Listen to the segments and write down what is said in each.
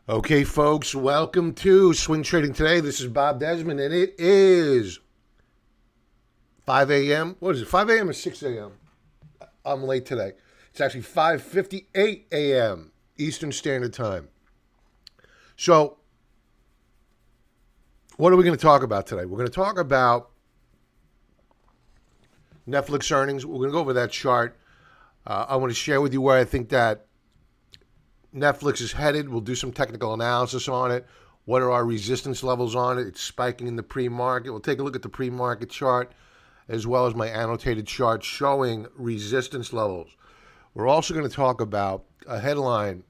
Okay, folks, welcome to Swing Trading Today. This is Bob Desmond, and it is 5 a.m. What is it, 5 a.m. or 6 a.m.? I'm late today. It's actually 5:58 a.m. Eastern Standard Time. So, what are we going to talk about today? We're going to talk about Netflix earnings. We're going to go over that chart. I want to share with you where I think that Netflix is headed. We'll do some technical analysis on it. What are our resistance levels on it? It's spiking in the pre-market. We'll take a look at the pre-market chart as well as my annotated chart showing resistance levels. We're also going to talk about a headline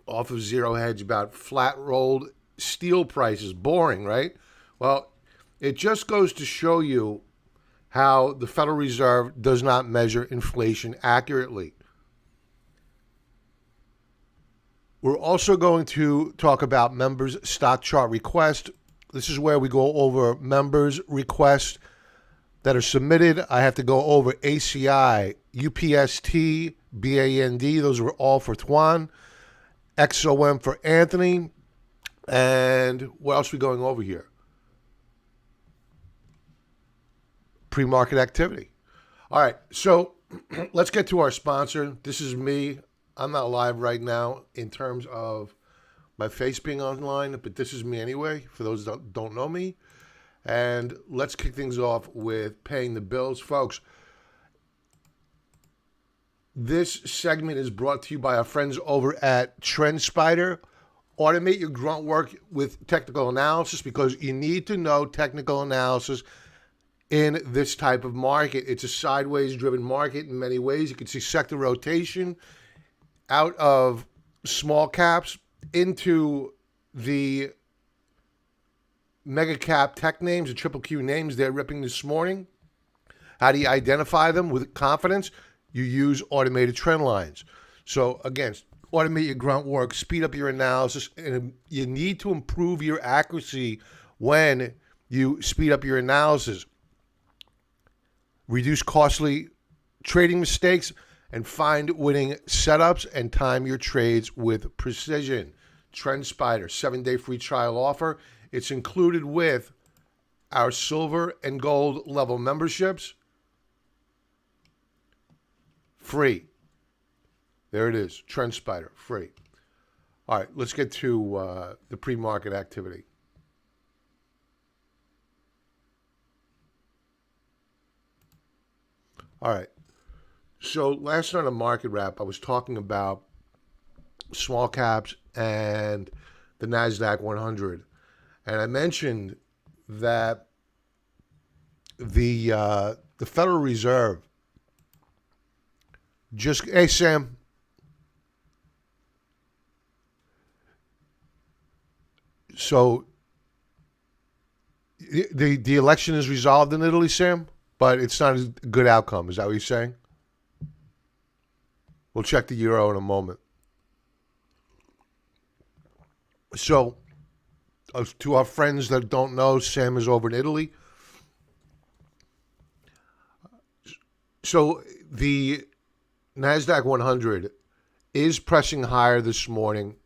off of Zero Hedge about flat-rolled steel prices. Boring, right? Well, it just goes to show you how the Federal Reserve does not measure inflation accurately. We're also going to talk about members' stock chart request. This is where we go over members' requests that are submitted. I have to go over ACI, UPST, BAND. Those are all for Tuan. XOM for Anthony. And what else are we going over here? Pre-market activity. All right, so let's get to our sponsor. This is me. I'm not live right now in terms of my face being online, but this is me anyway, for those that don't know me. And let's kick things off with paying the bills. Folks, this segment is brought to you by our friends over at TrendSpider. Automate your grunt work with technical analysis because you need to know technical analysis in this type of market. It's a sideways-driven market in many ways. You can see sector rotation out of small caps into the mega cap tech names, the triple Q names they're ripping this morning. How do you identify them with confidence? You use automated trend lines. So again, automate your grunt work, speed up your analysis, and you need to improve your accuracy when you speed up your analysis. Reduce costly trading mistakes and find winning setups and time your trades with precision. TrendSpider, 7-day free trial offer. It's included with our silver and gold level memberships. Free. There it is, TrendSpider, free. All right, let's get to the pre-market activity. All right. So last night on Market Wrap, I was talking about small caps and the NASDAQ 100. And I mentioned that the Federal Reserve just... Hey, Sam. So the election is resolved in Italy, Sam, but it's not a good outcome. Is that what you're saying? We'll check the euro in a moment. So, to our friends that don't know, Sam is over in Italy. So, the NASDAQ 100 is pressing higher this morning.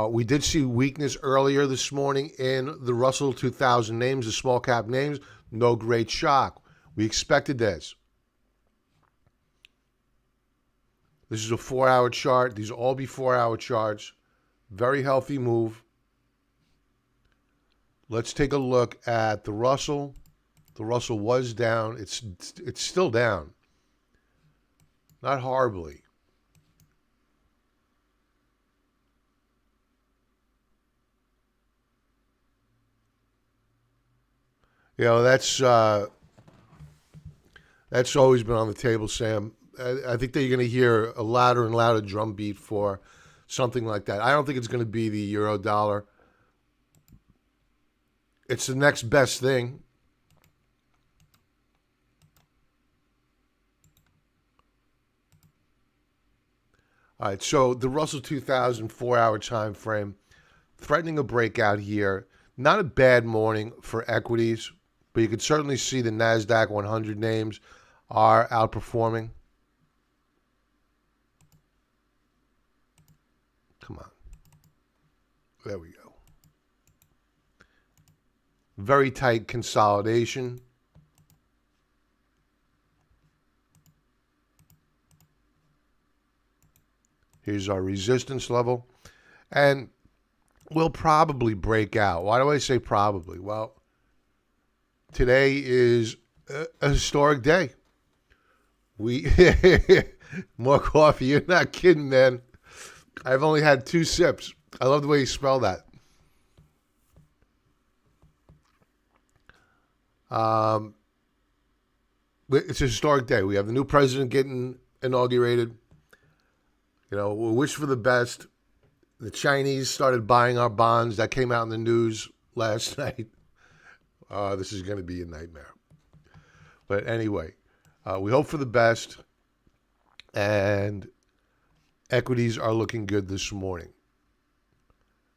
We did see weakness earlier this morning in the Russell 2000 names, the small cap names. No great shock. We expected this. This is a 4-hour chart. These will all be 4-hour charts. Very healthy move. Let's take a look at the Russell. The Russell was down. It's still down. Not horribly. You know, that's always been on the table, Sam. I think that you're going to hear a louder and louder drumbeat for something like that. I don't think it's going to be the euro dollar. It's the next best thing. All right, so the Russell 2000 4-hour time frame, threatening a breakout here. Not a bad morning for equities, but you can certainly see the NASDAQ 100 names are outperforming. Come on. There we go. Very tight consolidation. Here's our resistance level. And we'll probably break out. Why do I say probably? Well, today is a historic day. We more coffee. You're not kidding, man. I've only had 2 sips. I love the way you spell that. It's a historic day. We have the new president getting inaugurated. You know, we wish for the best. The Chinese started buying our bonds. That came out in the news last night. This is going to be a nightmare. But anyway, we hope for the best. And equities are looking good this morning.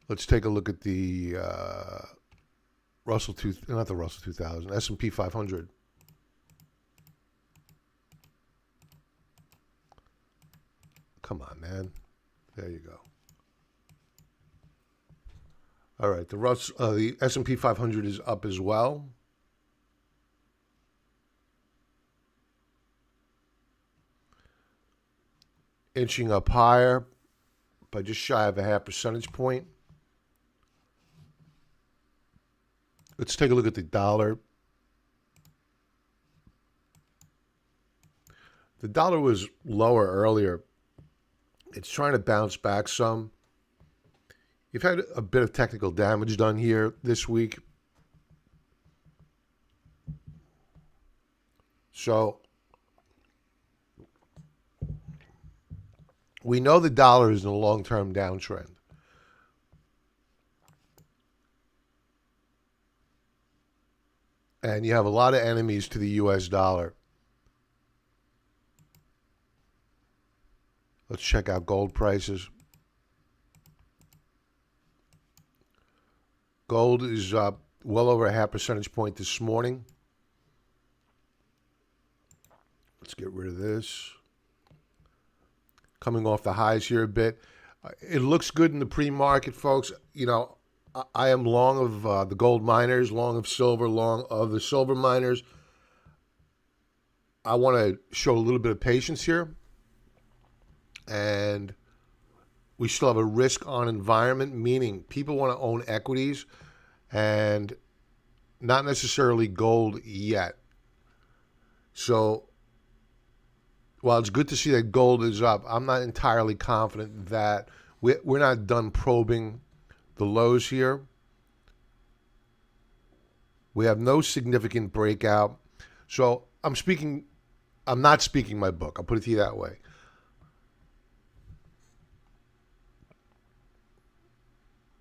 Let's take a look at the not the Russell 2000, S&P 500. Come on, man. There you go. All right, the S&P 500 is up as well. Inching up higher by just shy of a 0.5 percentage point. Let's take a look at the dollar. The dollar was lower earlier. It's trying to bounce back some. You've had a bit of technical damage done here this week. So we know the dollar is in a long-term downtrend. And you have a lot of enemies to the U.S. dollar. Let's check out gold prices. Gold is up well over a 0.5 percentage point this morning. Let's get rid of this. Coming off the highs here a bit. It looks good in the pre-market, folks. You know, I am long of the gold miners, long of silver, long of the silver miners. I want to show a little bit of patience here. And we still have a risk-on environment, meaning people want to own equities and not necessarily gold yet. So while it's good to see that gold is up, I'm not entirely confident that we're not done probing the lows here. We have no significant breakout. So I'm not speaking my book. I'll put it to you that way.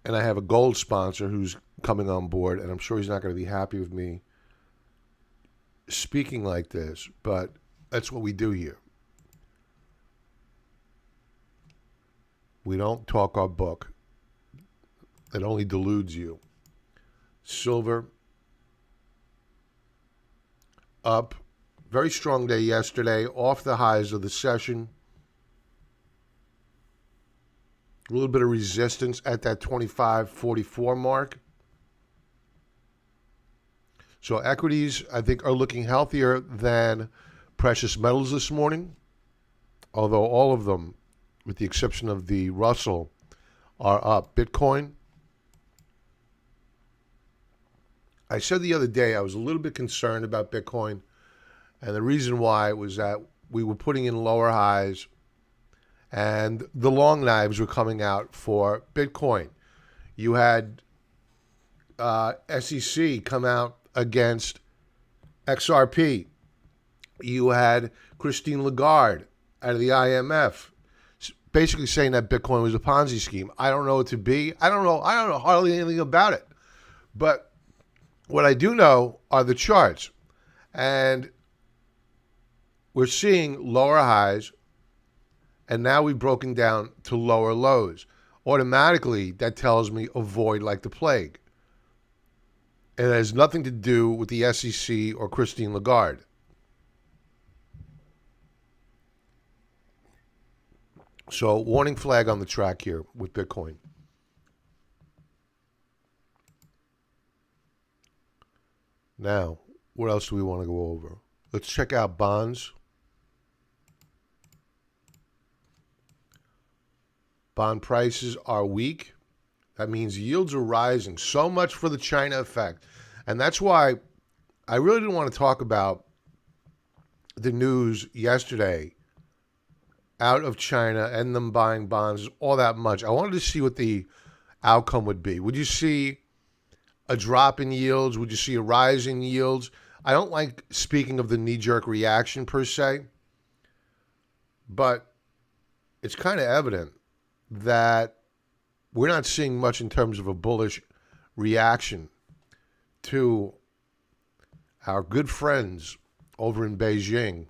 And I have a gold sponsor who's coming on board, and I'm sure he's not going to be happy with me speaking like this, but that's what we do here. We don't talk our book. It only deludes you. Silver up. Very strong day yesterday, off the highs of the session. A little bit of resistance at that 25.44 mark. So equities, I think, are looking healthier than precious metals this morning, although all of them, with the exception of the Russell, are up. Bitcoin, I said the other day I was a little bit concerned about Bitcoin, and the reason why was that we were putting in lower highs, and the long knives were coming out for Bitcoin. You had SEC come out against XRP. You had Christine Lagarde out of the IMF basically saying that Bitcoin was a Ponzi scheme. I don't know what to be. I don't know hardly anything about it. But what I do know are the charts. And we're seeing lower highs, and now we've broken down to lower lows. Automatically, that tells me avoid like the plague. And it has nothing to do with the SEC or Christine Lagarde. So, warning flag on the track here with Bitcoin. Now, what else do we want to go over? Let's check out bonds. Bond prices are weak. That means yields are rising. So much for the China effect. And that's why I really didn't want to talk about the news yesterday out of China and them buying bonds all that much. I wanted to see what the outcome would be. Would you see a drop in yields? Would you see a rise in yields? I don't like speaking of the knee-jerk reaction per se, but it's kind of evident that we're not seeing much in terms of a bullish reaction to our good friends over in Beijing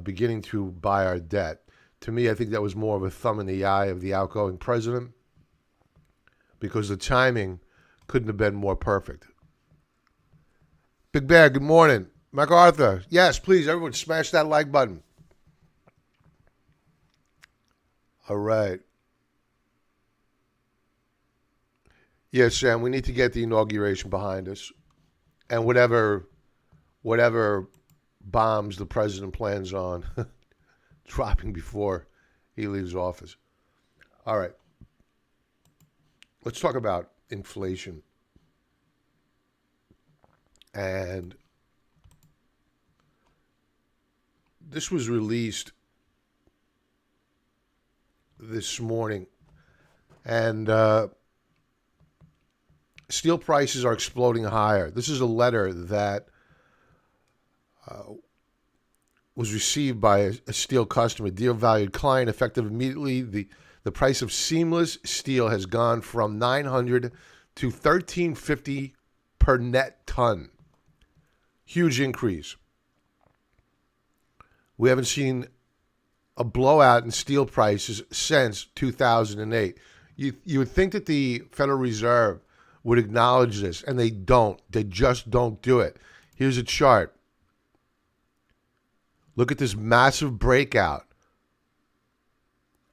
beginning to buy our debt. To me, I think that was more of a thumb in the eye of the outgoing president because the timing couldn't have been more perfect. Big Bear, good morning. MacArthur, yes, please, everyone smash that like button. All right. Yes, Sam, we need to get the inauguration behind us. And whatever bombs the president plans on dropping before he leaves office. All right. Let's talk about inflation. And this was released this morning. And steel prices are exploding higher. This is a letter that was received by a steel customer. Dear valued client, effective immediately, the price of seamless steel has gone from $900 to $1,350 per net ton. Huge increase. We haven't seen a blowout in steel prices since 2008. You would think that the Federal Reserve would acknowledge this, and they don't. They just don't do it. Here's a chart. Look at this massive breakout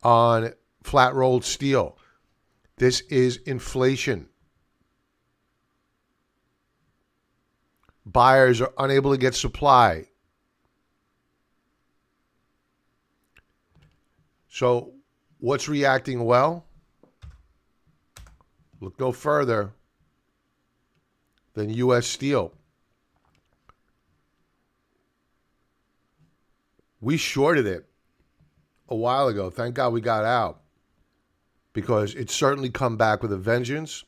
on flat-rolled steel. This is inflation. Buyers are unable to get supply. So what's reacting well? Look no further than U.S. Steel. We shorted it a while ago. Thank God we got out because it's certainly come back with a vengeance.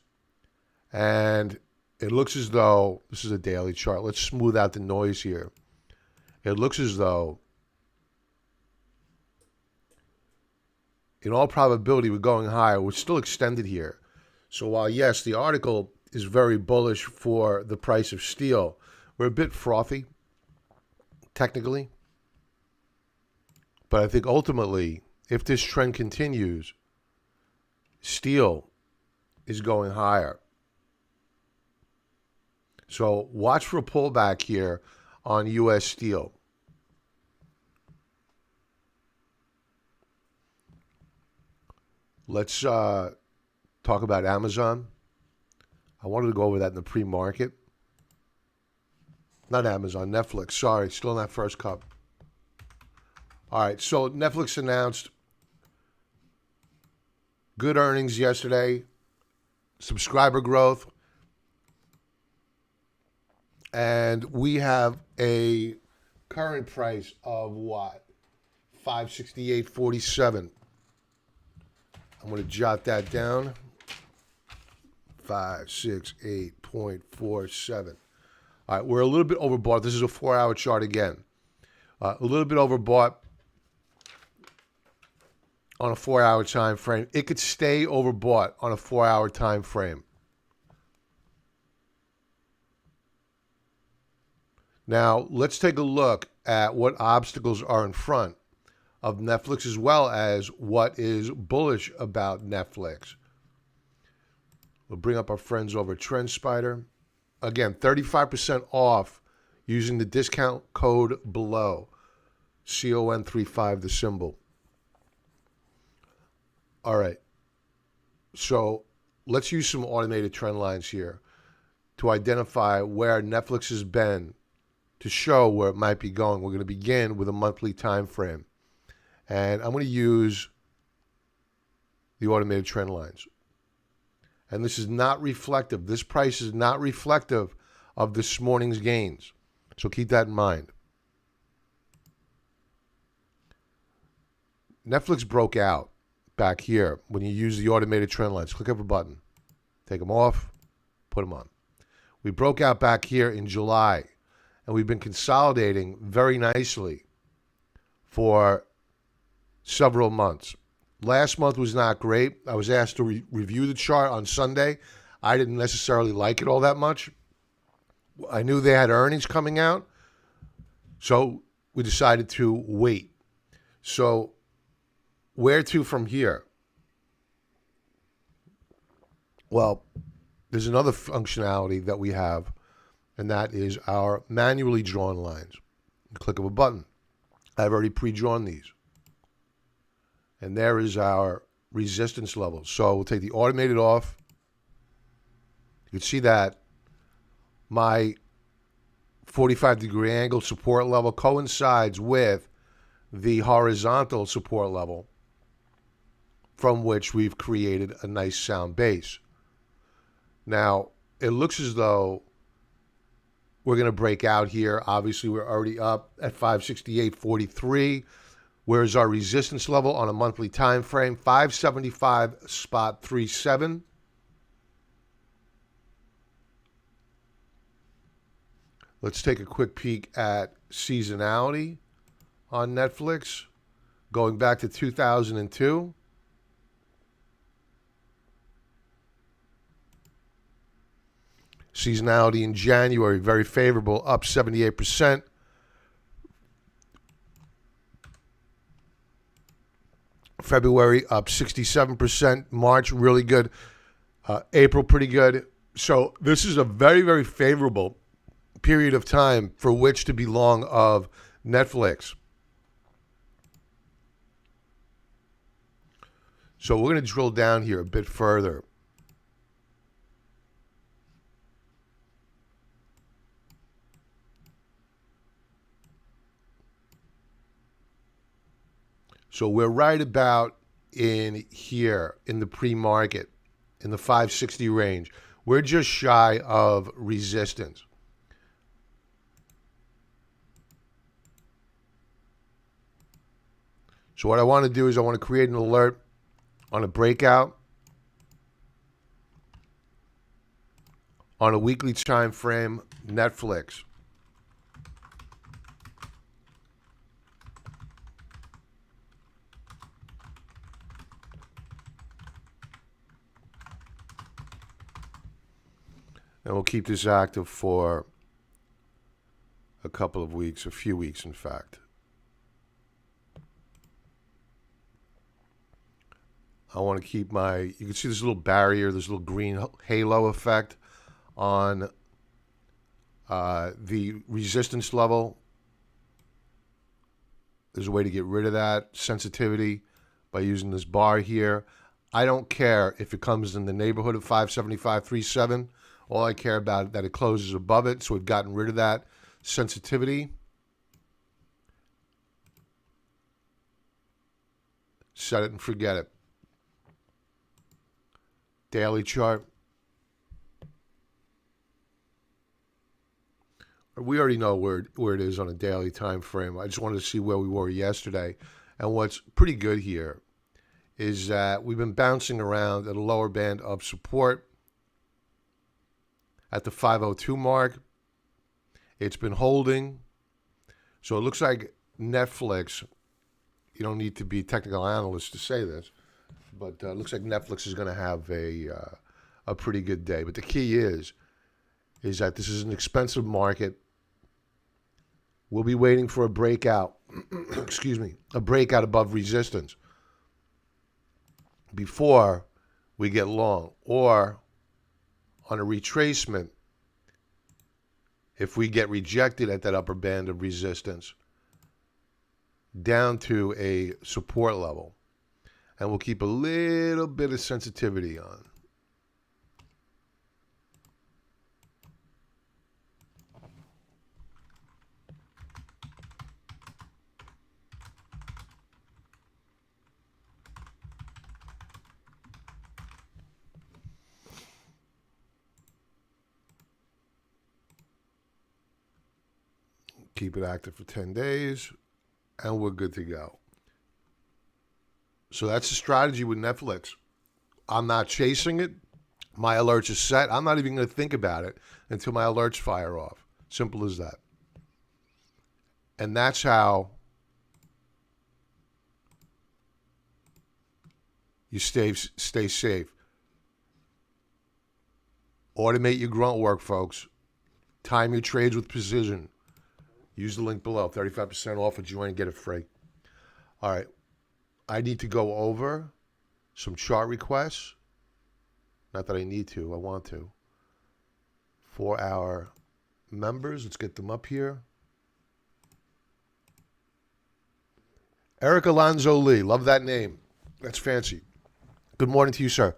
And it looks as though, this is a daily chart. Let's smooth out the noise here. It looks as though, in all probability, we're going higher. We're still extended here. So while, yes, the article is very bullish for the price of steel, we're a bit frothy, technically. But I think ultimately, if this trend continues, steel is going higher. So watch for a pullback here on U.S. Steel. Let's talk about Amazon. I wanted to go over that in the pre-market. Not Amazon, Netflix. Sorry, still in that first cup. All right, so Netflix announced good earnings yesterday, subscriber growth, and we have a current price of what? $568.47. I'm going to jot that down. 568.47. All right, we're a little bit overbought. This is a 4-hour chart again. A little bit overbought on a 4-hour time frame. It could stay overbought on a 4-hour time frame. Now, let's take a look at what obstacles are in front of Netflix as well as what is bullish about Netflix. We'll bring up our friends over at TrendSpider. Again, 35% off using the discount code below. CON35, the symbol. All right. So let's use some automated trend lines here. to identify where Netflix has been to show where it might be going. We're going to begin with a monthly time frame. And I'm going to use the automated trend lines. And this is not reflective. This price is not reflective of this morning's gains. So keep that in mind. Netflix broke out back here when you use the automated trend lines. Click of a button. Take them off. Put them on. We broke out back here in July. And we've been consolidating very nicely for several months. Last month was not great. I was asked to review the chart on Sunday. I didn't necessarily like it all that much. I knew they had earnings coming out, so we decided to wait. So where to from here? Well, there's another functionality that we have, and that is our manually drawn lines. Click of a button. I've already pre-drawn these. And there is our resistance level. So we'll take the automated off. You can see that my 45-degree angle support level coincides with the horizontal support level from which we've created a nice sound base. Now, it looks as though we're going to break out here. Obviously, we're already up at 568.43. Where's our resistance level on a monthly time frame? 575.37. Let's take a quick peek at Seasonality on Netflix, going back to 2002. Seasonality in January, very favorable, up 78%. February up 67%. March really good. April pretty good. So this is a very, very favorable period of time for which to be long of Netflix. So we're going to drill down here a bit further. So we're right about in here in the pre-market, in the 560 range. We're just shy of resistance. So what I want to do is I want to create an alert on a breakout on a weekly time frame, Netflix. And we'll keep this active for a couple of weeks, a few weeks, in fact. I want to keep my, you can see this little barrier, this little green halo effect on the resistance level. There's a way to get rid of that sensitivity by using this bar here. I don't care if it comes in the neighborhood of 575.37. All I care about is that it closes above it, so we've gotten rid of that sensitivity. Set it and forget it. Daily chart. We already know where it is on a daily time frame. I just wanted to see where we were yesterday. And what's pretty good here is that we've been bouncing around at a lower band of support at the 502 mark. It's been holding. So it looks like Netflix, you don't need to be a technical analyst to say this, but it looks like Netflix is going to have a pretty good day. But the key is that this is an expensive market. We'll be waiting for a breakout, excuse me, a breakout above resistance before we get long, or on a retracement, if we get rejected at that upper band of resistance, down to a support level. And we'll keep a little bit of sensitivity on. Keep it active for 10 days, and we're good to go. So that's the strategy with Netflix. I'm not chasing it. My alerts are set. I'm not even going to think about it until my alerts fire off. Simple as that. And that's how you stay safe. Automate your grunt work, folks. Time your trades with precision. Use the link below. 35% off if you want to get it free. All right. I need to go over some chart requests. Not that I need to. I want to. For our members. Let's get them up here. Eric Alonzo Lee. Love that name. That's fancy. Good morning to you, sir.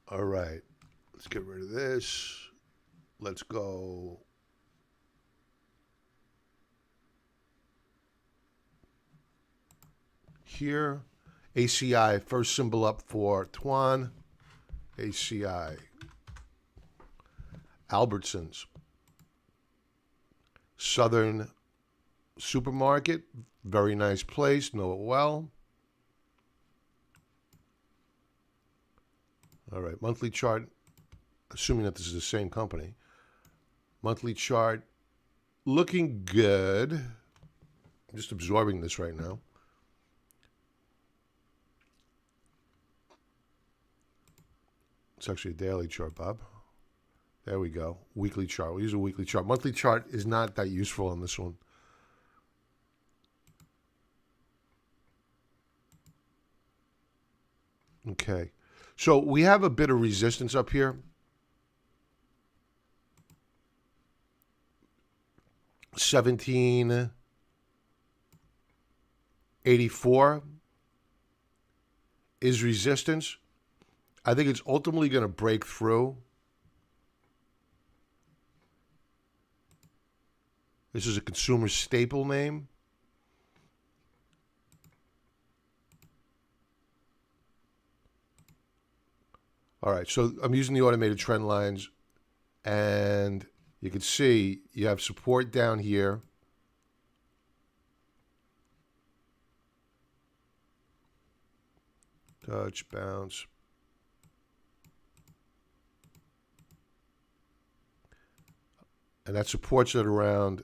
All right. Let's get rid of this. Let's go. Here. ACI, first symbol up for Tuan. ACI. Albertsons. Southern Supermarket. Very nice place. Know it well. All right. Monthly chart. Assuming that this is the same company. Monthly chart. Looking good. I'm just absorbing this right now. It's actually a daily chart, Bob. There we go. Weekly chart. We'll use a weekly chart. Monthly chart is not that useful on this one. Okay. So we have a bit of resistance up here. 1784 is resistance. I think it's ultimately going to break through. This is a consumer staple name. All right, so I'm using the automated trend lines, and you can see you have support down here. Touch, bounce. And that supports at around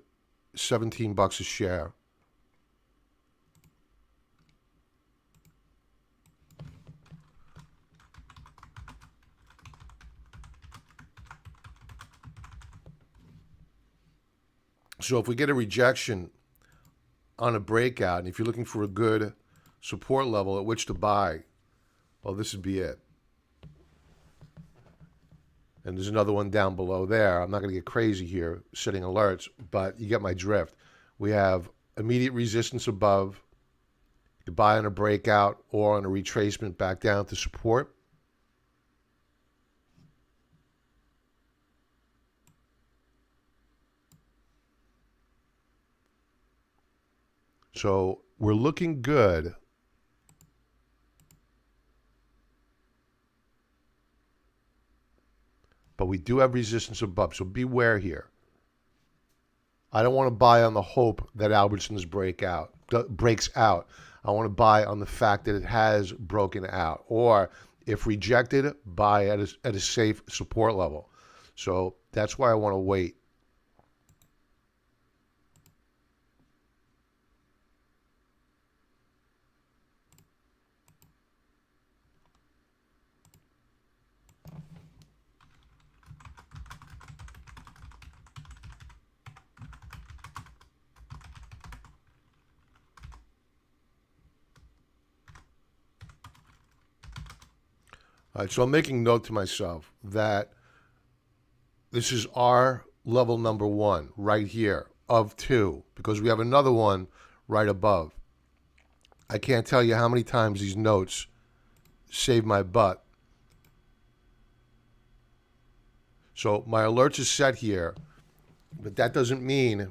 $17 a share. So if we get a rejection on a breakout, and if you're looking for a good support level at which to buy, well, this would be it. And there's another one down below there. I'm not going to get crazy here, setting alerts, but you get my drift. We have immediate resistance above, to buy on a breakout or on a retracement back down to support. So we're looking good. But we do have resistance above, so beware here. I don't want to buy on the hope that Albertsons breaks out. I want to buy on the fact that it has broken out. Or if rejected, buy at a safe support level. So that's why I want to wait. All right, so I'm making note to myself that this is our level number 1 right here of 2 because we have another one right above. I can't tell you how many times these notes save my butt. So my alerts are set here, but that doesn't mean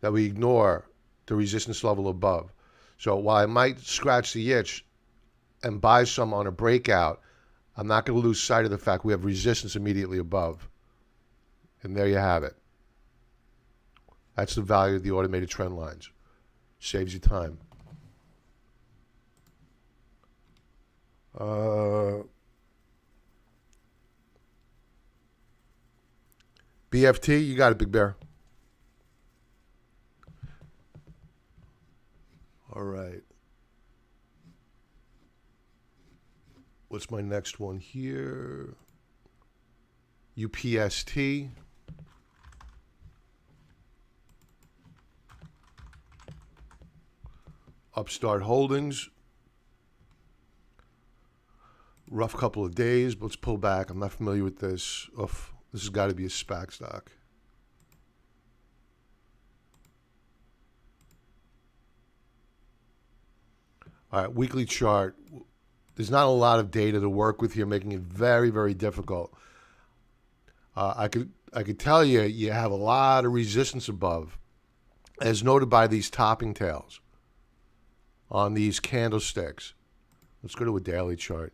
that we ignore the resistance level above. So while I might scratch the itch and buy some on a breakout, I'm not going to lose sight of the fact we have resistance immediately above. And there you have it. That's the value of the automated trend lines. Saves you time. BFT, you got it, Big Bear. All right. What's my next one here? UPST. Upstart Holdings. Rough couple of days, but let's pull back. I'm not familiar with this. Oof, this has got to be a SPAC stock. All right, weekly chart. There's not a lot of data to work with here, making it very, very difficult. I could tell you, you have a lot of resistance above, as noted by these topping tails on these candlesticks. Let's go to a daily chart.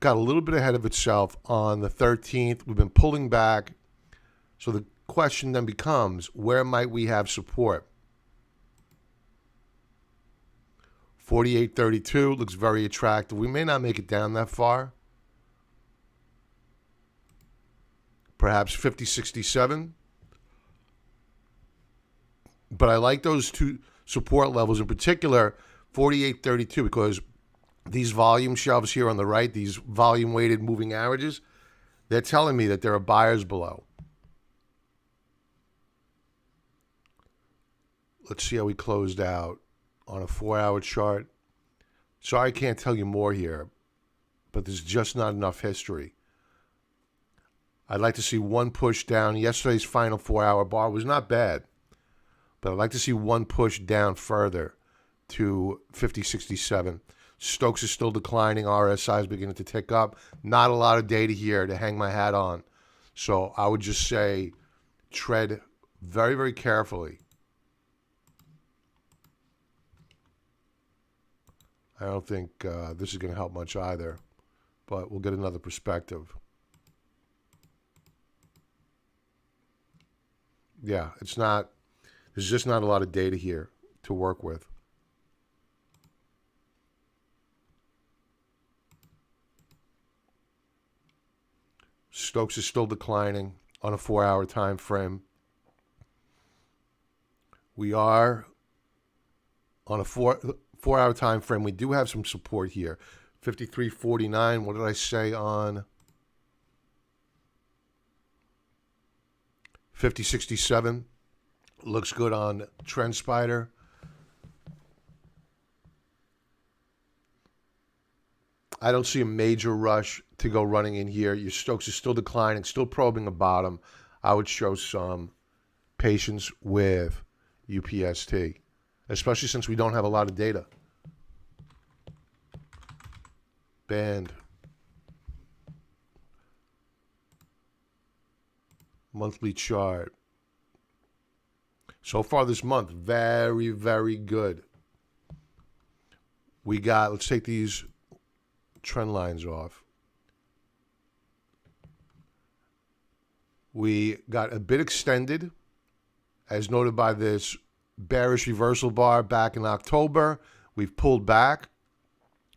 Got a little bit ahead of itself on the 13th. We've been pulling back. So the question then becomes, where might we have support? 48.32 looks very attractive. We may not make it down that far. Perhaps 50.67. But I like those two support levels, in particular 48.32, because these volume shelves here on the right, these volume-weighted moving averages, they're telling me that there are buyers below. Let's see how we closed out on a 4-hour chart. Sorry I can't tell you more here, but there's just not enough history. I'd like to see one push down. Yesterday's final 4-hour bar was not bad, but I'd like to see one push down further to 50.67. Stokes is still declining. RSI is beginning to tick up. Not a lot of data here to hang my hat on. So I would just say tread very, very carefully. I don't think this is going to help much either, but we'll get another perspective. Yeah, it's not, there's just not a lot of data here to work with. Stokes is still declining on a 4-hour time frame. We are on a four-hour time frame. We do have some support here. 53.49. What did I say on 50.67? Looks good on TrendSpider. I don't see a major rush to go running in here. Your Stokes is still declining, still probing a bottom. I would show some patience with UPST, especially since we don't have a lot of data. Band. Monthly chart. So far this month, very, very good. We got, let's take these trend lines off. We got a bit extended, as noted by this bearish reversal bar back in October. We've pulled back,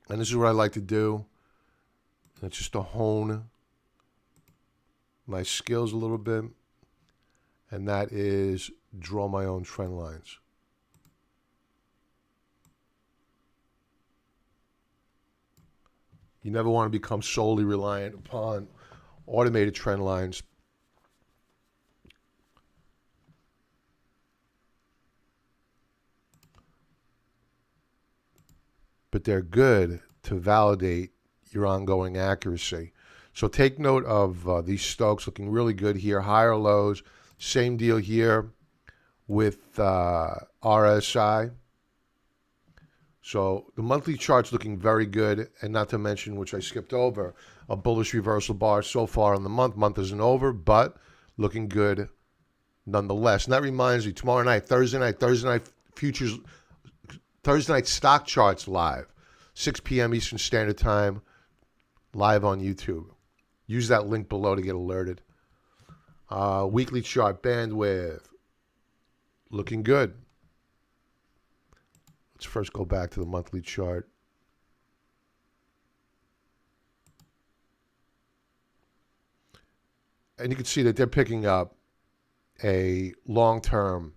and this is what I like to do. It's just to hone my skills a little bit, and that is draw my own trend lines. You never want to become solely reliant upon automated trend lines. But they're good to validate your ongoing accuracy. So take note of these Stokes looking really good here. Higher lows. Same deal here with RSI. So the monthly chart's looking very good, and not to mention, which I skipped over, a bullish reversal bar so far in the month. Month isn't over, but looking good nonetheless. And that reminds me, tomorrow night, Thursday night futures, Thursday night stock charts live, 6 p.m. Eastern Standard Time, live on YouTube. Use that link below to get alerted. Weekly chart bandwidth, looking good. Let's first go back to the monthly chart. And you can see that they're picking up a long-term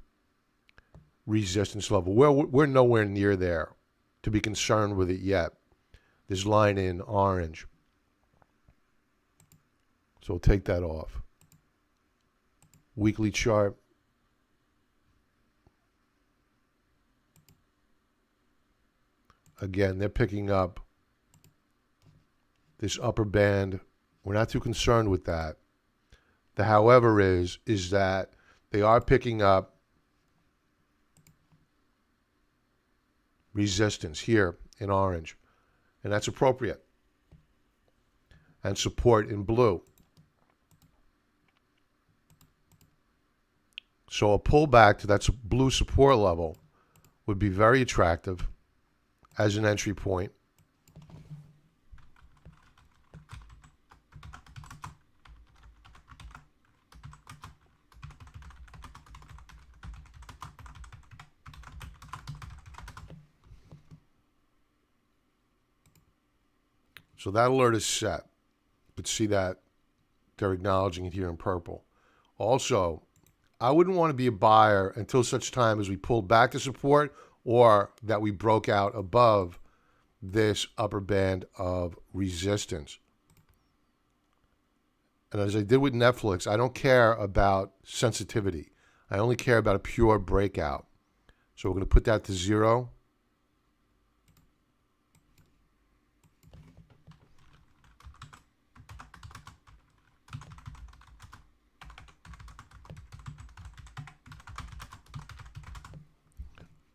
resistance level. We're nowhere near there to be concerned with it yet. This line in orange. So we'll take that off. Weekly chart. Again, they're picking up this upper band. We're not too concerned with that. The however is that they are picking up resistance here in orange, and that's appropriate, and support in blue. So a pullback to that blue support level would be very attractive as an entry point. So that alert is set. You could see that they're acknowledging it here in purple. Also, I wouldn't want to be a buyer until such time as we pulled back to support or that we broke out above this upper band of resistance. And as I did with Netflix, I don't care about sensitivity. I only care about a pure breakout. So we're going to put that to 0.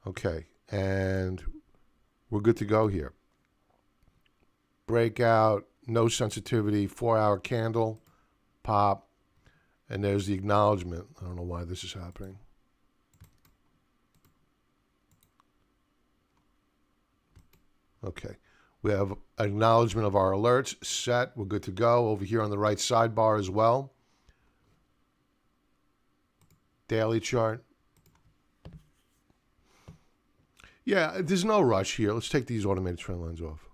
Okay, and we're good to go here. Breakout, no sensitivity, 4-hour candle, pop, and there's the acknowledgement. I don't know why this is happening. Okay, we have acknowledgement of our alerts set. We're good to go. Over here on the right sidebar as well. Daily chart. Yeah, there's no rush here. Let's take these automated trend lines off.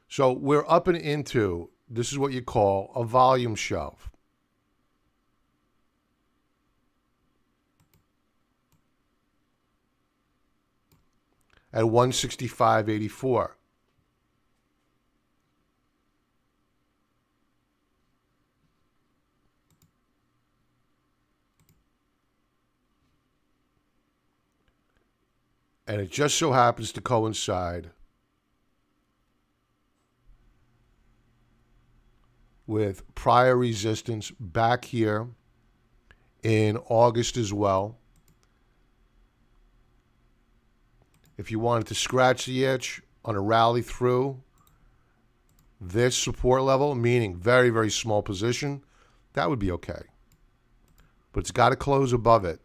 So we're up and into, this is what you call a volume shove. At 165.84. And it just so happens to coincide with prior resistance back here in August as well. If you wanted to scratch the itch on a rally through this support level, meaning very, very small position, that would be okay. But it's got to close above it.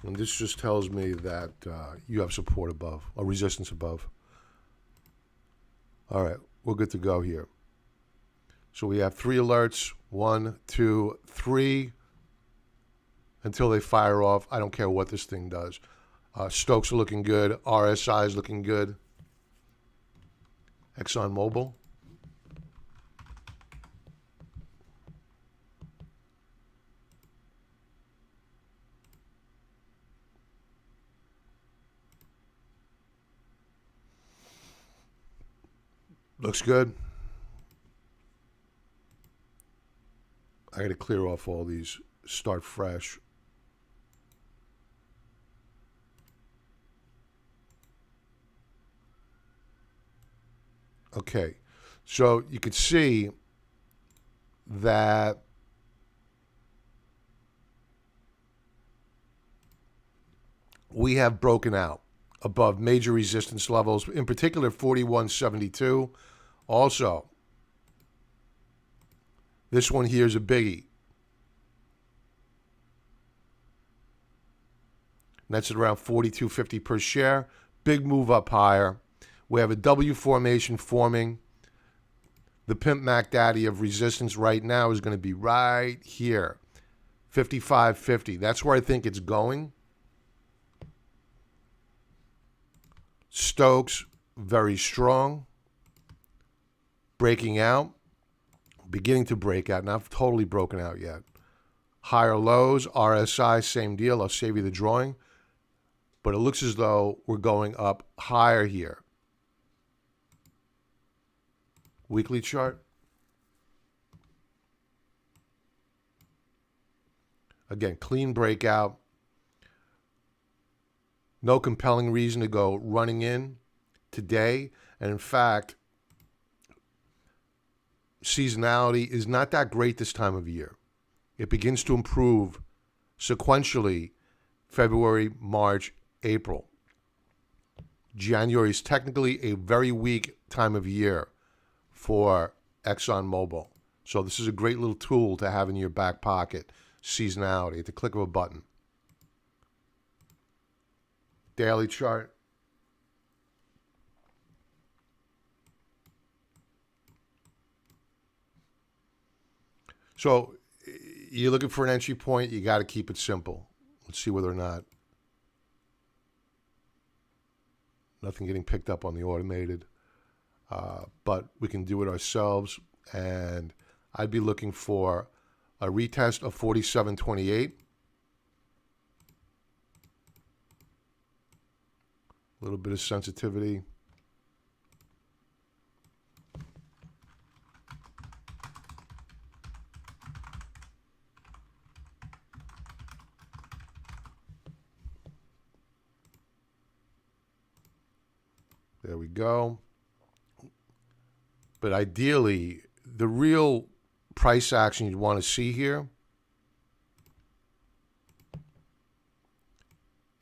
And this just tells me that you have support above, or resistance above. All right, we're good to go here. So we have 3 alerts, 1, 2, 3, until they fire off. I don't care what this thing does. Stokes are looking good. RSI is looking good. ExxonMobil. Looks good. I got to clear off all these, start fresh. Okay, so you could see that we have broken out above major resistance levels, in particular 41.72. Also, this one here is a biggie. That's at around 42.50 per share. Big move up higher. We have a W formation forming. The Pimp Mac Daddy of resistance right now is going to be right here, 55.50. That's where I think it's going. Stokes, very strong. Breaking out. Beginning to break out. Not totally broken out yet. Higher lows, RSI, same deal. I'll save you the drawing. But it looks as though we're going up higher here. Weekly chart. Again, clean breakout. No compelling reason to go running in today. And in fact, seasonality is not that great this time of year. It begins to improve sequentially February, March, April. January is technically a very weak time of year for ExxonMobil. So this is a great little tool to have in your back pocket, seasonality, at the click of a button. Daily chart. So you're looking for an entry point, you got to keep it simple. Let's see whether or not. Nothing getting picked up on the automated. But we can do it ourselves. And I'd be looking for a retest of 47.28. A little bit of sensitivity. There we go. But ideally, the real price action you'd want to see here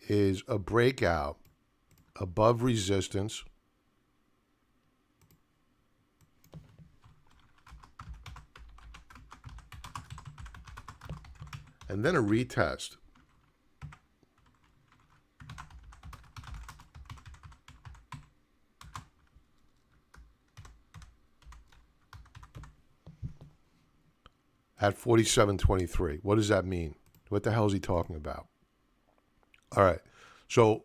is a breakout above resistance. And then a retest. At 47.23. What does that mean? What the hell is he talking about? All right. So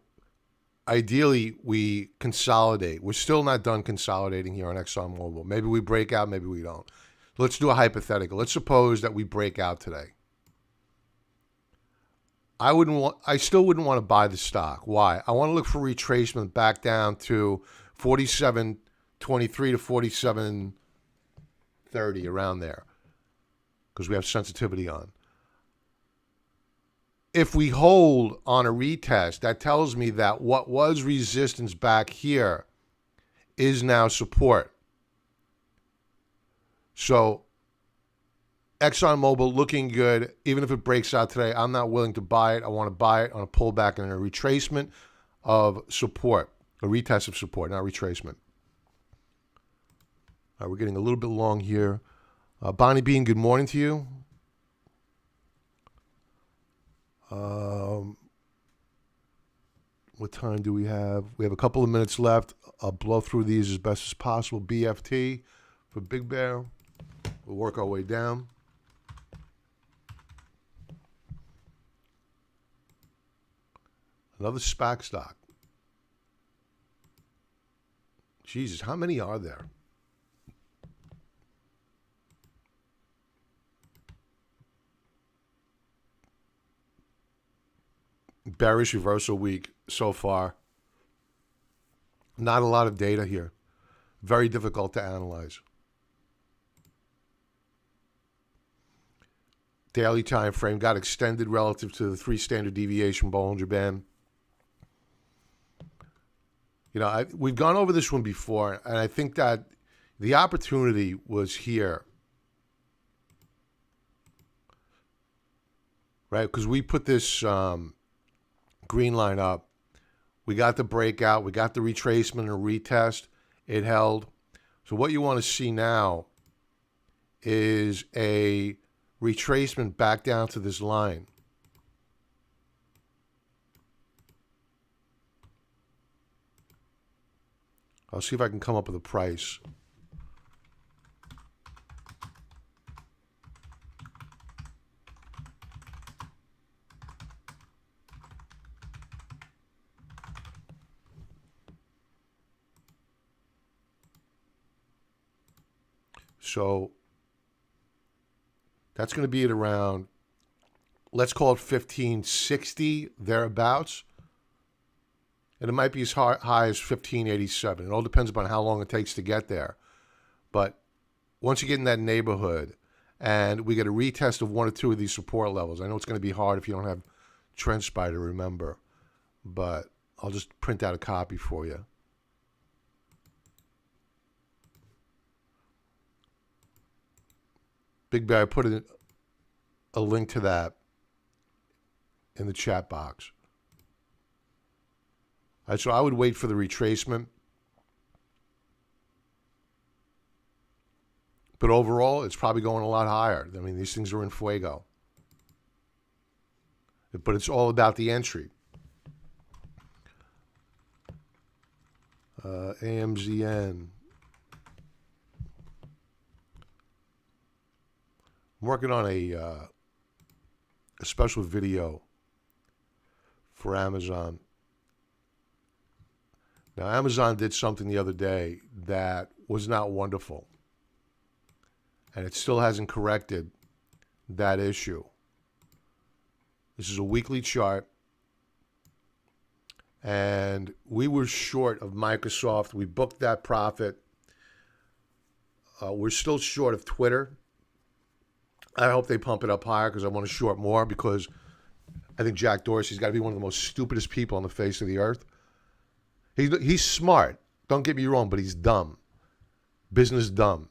ideally, we consolidate. We're still not done consolidating here on ExxonMobil. Maybe we break out, maybe we don't. Let's do a hypothetical. Let's suppose that we break out today. I still wouldn't want to buy the stock. Why? I want to look for retracement back down to 47.23 to 47.30, around there, because we have sensitivity on. If we hold on a retest, that tells me that what was resistance back here is now support. So ExxonMobil looking good. Even if it breaks out today, I'm not willing to buy it. I want to buy it on a pullback and a retracement of support, a retest of support, not retracement. All right, we're getting a little bit long here. Bonnie Bean, good morning to you. What time do we have? We have a couple of minutes left. I'll blow through these as best as possible. BFT for Big Bear. We'll work our way down. Another SPAC stock. Jesus, how many are there? Bearish reversal week so far. Not a lot of data here. Very difficult to analyze. Daily time frame got extended relative to the 3 standard deviation Bollinger Band. You know, we've gone over this one before, and I think that The opportunity was here, right? Because we put this green line up. We got the breakout. We got the retracement and retest. It held. So what you want to see now is a retracement back down to this line. I'll see if I can come up with a price. So that's going to be at around, let's call it 1560, thereabouts. And it might be as high as 1587. It all depends upon how long it takes to get there. But once you get in that neighborhood and we get a retest of one or two of these support levels, I know it's going to be hard if you don't have TrendSpider, remember. But I'll just print out a copy for you. Big Bear, I put a link to that in the chat box. All right, so I would wait for the retracement. But overall, it's probably going a lot higher. I mean, these things are in fuego. But it's all about the entry. AMZN. I'm working on a special video for Amazon. Now, Amazon did something the other day that was not wonderful. And it still hasn't corrected that issue. This is a weekly chart. And we were short of Microsoft. We booked that profit. We're still short of Twitter. I hope they pump it up higher because I want to short more, because I think Jack Dorsey's got to be one of the most stupidest people on the face of the earth. He's smart. Don't get me wrong, but he's dumb. Business dumb.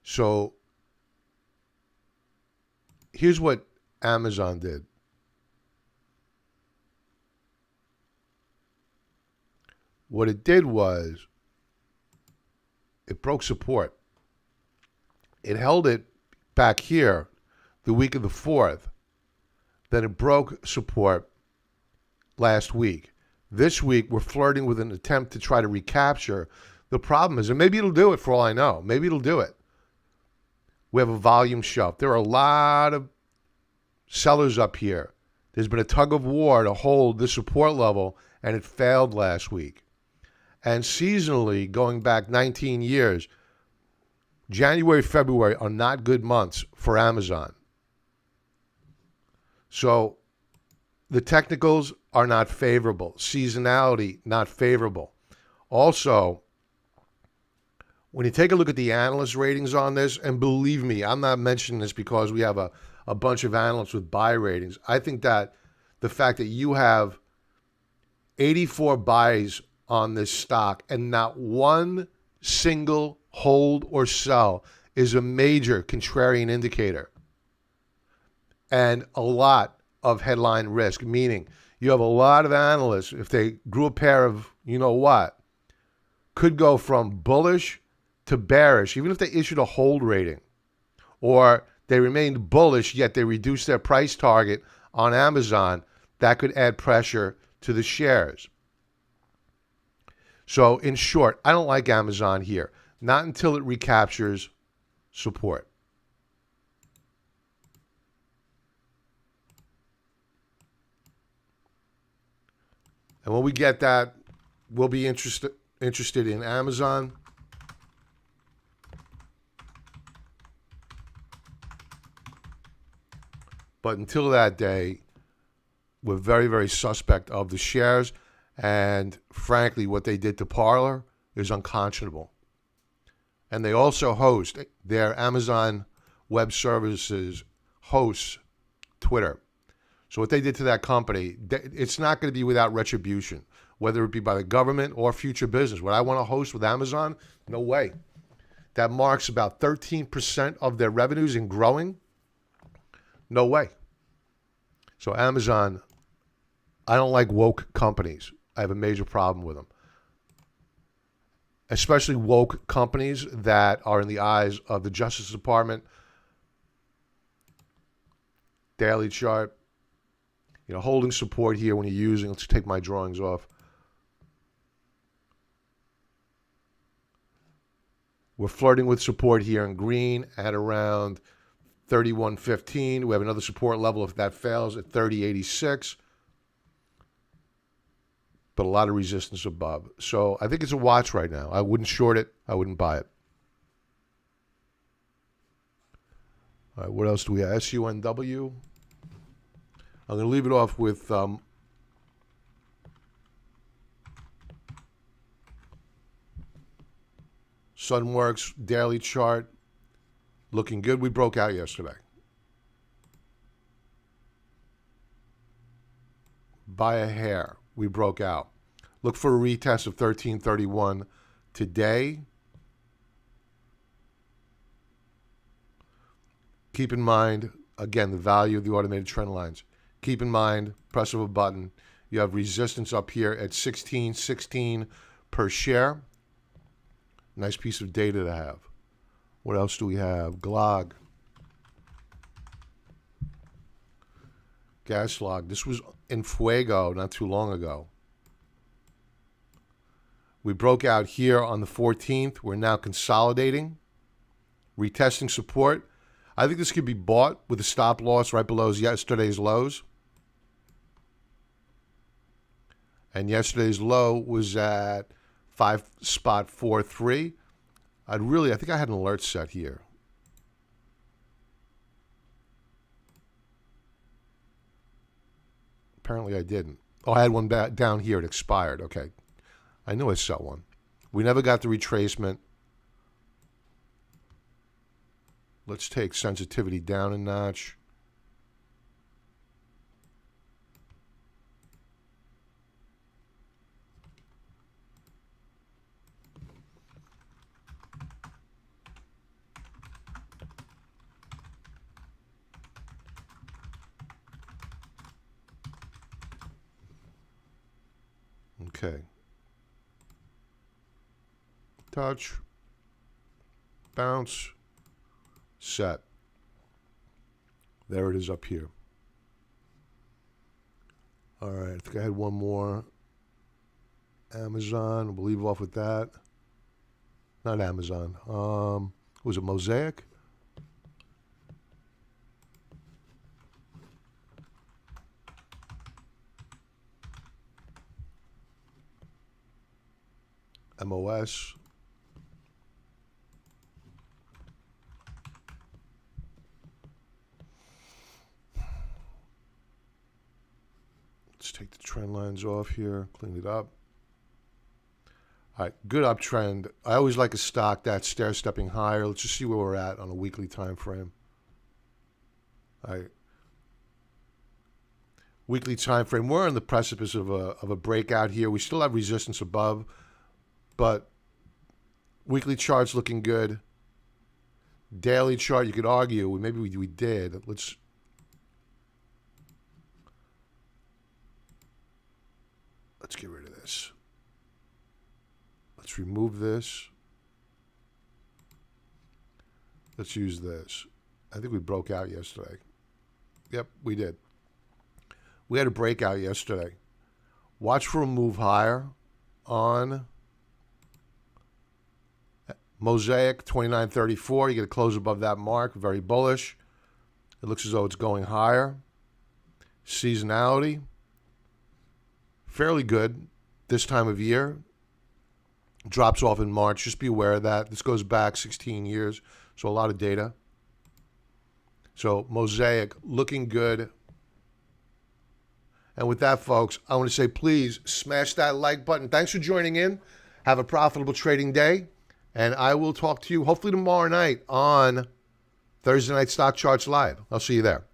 So here's what Amazon did. What it did was it broke support. It held it back here the week of the 4th. Then it broke support last week. This week, we're flirting with an attempt to try to recapture. The problem is, and maybe it'll do it for all I know. Maybe it'll do it. We have a volume shelf. There are a lot of sellers up here. There's been a tug of war to hold the support level, and it failed last week. And seasonally, going back 19 years, January, February are not good months for Amazon. So the technicals are not favorable. Seasonality, not favorable. Also, when you take a look at the analyst ratings on this, and believe me, I'm not mentioning this because we have a bunch of analysts with buy ratings. I think that the fact that you have 84 buys on this stock and not one single hold or sell is a major contrarian indicator. And a lot of headline risk, meaning you have a lot of analysts, if they grew a pair of you know what, could go from bullish to bearish, even if they issued a hold rating. Or they remained bullish, yet they reduced their price target on Amazon. That could add pressure to the shares. So in short, I don't like Amazon here. Not until it recaptures support. And when we get that, we'll be interested in Amazon. But until that day, we're very, very suspect of the shares. And frankly, what they did to Parler is unconscionable. And they also host, their Amazon Web Services hosts Twitter. So what they did to that company, it's not going to be without retribution. whether it be by the government or future business. Would I want to host with Amazon? No way. That marks about 13% of their revenues and growing. No way. So Amazon, I don't like woke companies. I have a major problem with them. Especially woke companies that are in the eyes of the Justice Department. Daily chart. Holding support here when you're using. Let's take my drawings off. We're flirting with support here in green at around 31.15. We have another support level if that fails at 30.86. But a lot of resistance above. So I think it's a watch right now. I wouldn't short it. I wouldn't buy it. All right, what else do we have? SUNW. I'm going to leave it off with Sunworks daily chart. Looking good. We broke out yesterday. By a hair. We broke out. Look for a retest of 1331 today. Keep in mind, again, the value of the automated trend lines. Keep in mind, press of a button, you have resistance up here at 16.16 per share. Nice piece of data to have. What else do we have? GLOG. Gas log. This was in Fuego not too long ago. We broke out here on the 14th. We're now consolidating, retesting support. I think this could be bought with a stop loss right below yesterday's lows. And yesterday's low was at 5.43. I think I had an alert set here. Apparently I didn't. Oh, I had one down here. It expired. Okay. I knew I set one. We never got the retracement. Let's take sensitivity down a notch. Okay. Touch. Bounce. Set. There it is up here. All right. I think I had one more. Amazon. We'll leave off with that. Not Amazon. Was it Mosaic? MOS. Let's take the trend lines off here, clean it up. All right, good uptrend. I always like a stock that's stair-stepping higher. Let's just see where we're at on a weekly time frame. All right. Weekly time frame. We're on the precipice of a breakout here. We still have resistance above, but weekly chart's looking good. Daily chart, you could argue, maybe we did. Let's get rid of this. Let's remove this. Let's use this. I think we broke out yesterday. Yep, we did. We had a breakout yesterday. Watch for a move higher on Mosaic 29.34. You get a close above that mark. Very bullish. It looks as though it's going higher. Seasonality. Fairly good this time of year. Drops off in March. Just be aware of that. This goes back 16 years, so a lot of data. So Mosaic looking good. And with that, folks, I want to say please smash that like button. Thanks for joining in. Have a profitable trading day. And I will talk to you hopefully tomorrow night on Thursday Night Stock Charts Live. I'll see you there.